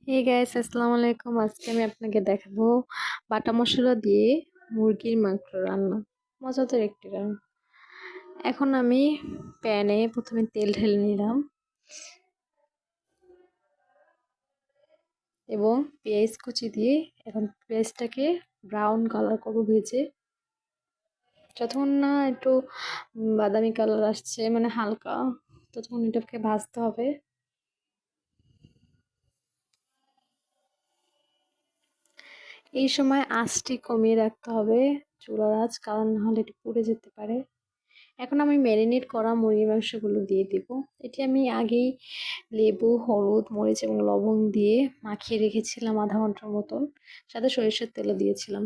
Hey guys, আসসালামু আলাইকুম। আজকে আমি আপনাকে দেখাবো বাটা মশলা দিয়ে মুরগির মাংস রান্না। মজাদার একটি রান্না। এখন আমি প্যানে প্রথমে তেল ঢেলে নিলাম এবং পেঁয়াজ কুচি দিয়ে এখন পেঁয়াজটাকে ব্রাউন কালার করবো ভেজে। যতক্ষণ না একটু বাদামি কালার আসছে, মানে হালকা, ততক্ষণ এটাকে ভাজতে হবে। এই সময় আঁচটি কমিয়ে রাখতে হবে, চুলার আঁচ, কারণ নাহলে এটি পুড়ে যেতে পারে। এখন আমি ম্যারিনেট করা মুরগির মাংসগুলো দিয়ে দিব। এটি আমি আগেই লেবু, হলুদ, মরিচ এবং লবণ দিয়ে মাখিয়ে রেখেছিলাম আধা ঘন্টার মতন, সাথে সরিষার তেলও দিয়েছিলাম।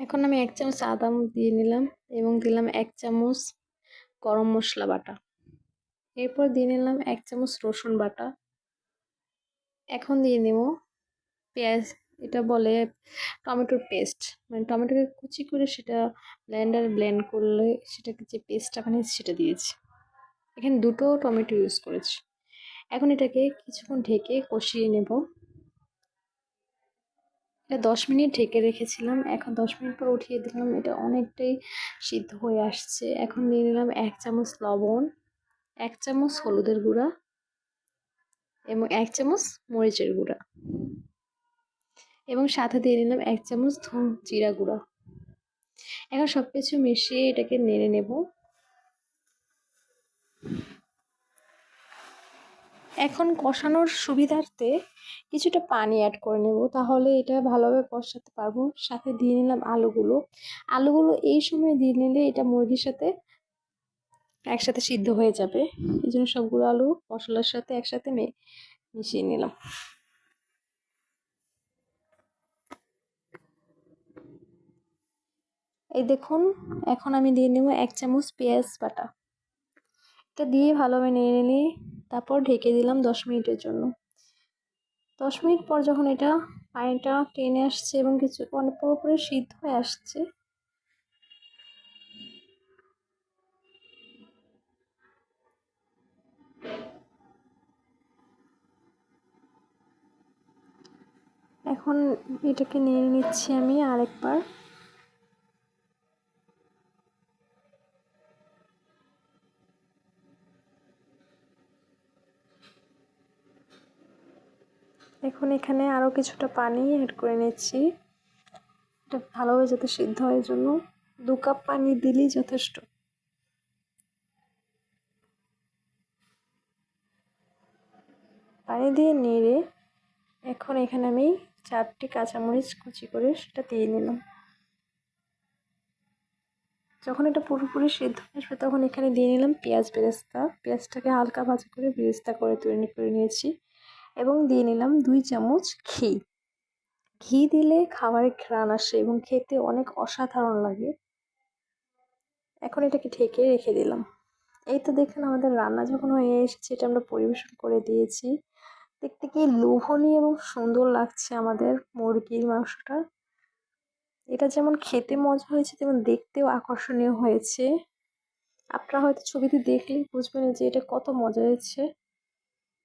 এখন আমি 1 চামচ আদা দিয়ে নিলাম এবং দিলাম 1 চামচ গরম মশলা বাটা। এরপর দিয়ে নিলাম 1 চামচ রসুন বাটা। এখন দিয়ে নেব পেঁয়াজ, এটা বলে টমেটোর পেস্ট, মানে টমেটোকে কুচি করে সেটা ব্লেন্ডারে ব্লেন্ড করলে সেটাকে যে পেস্টটা বানিয়েছি সেটা দিয়েছি। এখানে 2টো টমেটো ইউজ করেছি। এখন এটাকে কিছুক্ষণ ঢেকে কষিয়ে নেব। এটা 10 মিনিট ঢেকে রেখেছিলাম। এখন 10 মিনিট পর উঠিয়ে দিলাম, এটা অনেকটাই সিদ্ধ হয়ে আসছে। এখন দিয়ে নিলাম 1 চামচ লবণ, 1 চামচ হলুদের গুঁড়া এবং 1 চামচ মরিচের গুঁড়া এবং সাথে দিয়ে নিলাম 1 চামচ জিরা গুঁড়া। এখন সবকিছু মিশিয়ে এটাকে নেড়ে নেব। এখন কষানোর সুবিধার্থে কিছুটা পানি অ্যাড করে নেব, তাহলে এটা ভালোভাবে কষাতে পারবো। সাথে দিয়ে নিলাম আলুগুলো। আলুগুলো এই সময় দিয়ে নিলে এটা মুরগির সাথে একসাথে সিদ্ধ হয়ে যাবে। এই জন্য সবগুলো আলু মশলার সাথে একসাথে মিশিয়ে নিলাম। এই দেখুন, এখন আমি দিয়ে নেব 1 চামচ পেঁয়াজ বাটা। এটা দিয়ে ভালোভাবে নেড়ে নিয়ে তারপর ঢেকে দিলাম 10 মিনিটের জন্য। 10 মিনিট পর যখন এটা পানিটা টেনে আসছে এবং কিছু মানে পুরোপুরি সিদ্ধ হয়ে আসছে, এখন এটাকে নেড়ে নিচ্ছি আমি আরেকবার। এখন এখানে আরও কিছুটা পানি অ্যাড করে নিচ্ছি, এটা ভালোভাবে যাতে সিদ্ধ হয় জন্য। 2 কাপ পানি দিলেই যথেষ্ট। পানি দিয়ে নেড়ে এখন এখানে আমি 4টি কাঁচামরিচ কুচি করে সেটা দিয়ে নিলাম। যখন এটা পুরোপুরি সিদ্ধ হয়ে আসবে তখন এখানে দিয়ে নিলাম পেঁয়াজ বেরেস্তা। পেঁয়াজটাকে হালকা ভাজা করে বেরেস্তা করে তৈরি করে নিয়েছি এবং দিয়ে নিলাম 2 চামচ ঘি। ঘি দিলে খাবারে ঘ্রাণ আসে এবং খেতে অনেক অসাধারণ লাগে। এখন এটাকে ঢেকে রেখে দিলাম। এই তো দেখুন, আমাদের রান্না যখন হয়ে এসেছে, এটা আমরা পরিবেশন করে দিয়েছি। দেখতে কি লোভনীয় এবং সুন্দর লাগছে আমাদের মুরগির মাংসটা। এটা যেমন খেতে মজা হয়েছে তেমন দেখতেও আকর্ষণীয় হয়েছে। আপনারা হয়তো ছবিতে দেখলেই বুঝবেন যে এটা কত মজা হয়েছে।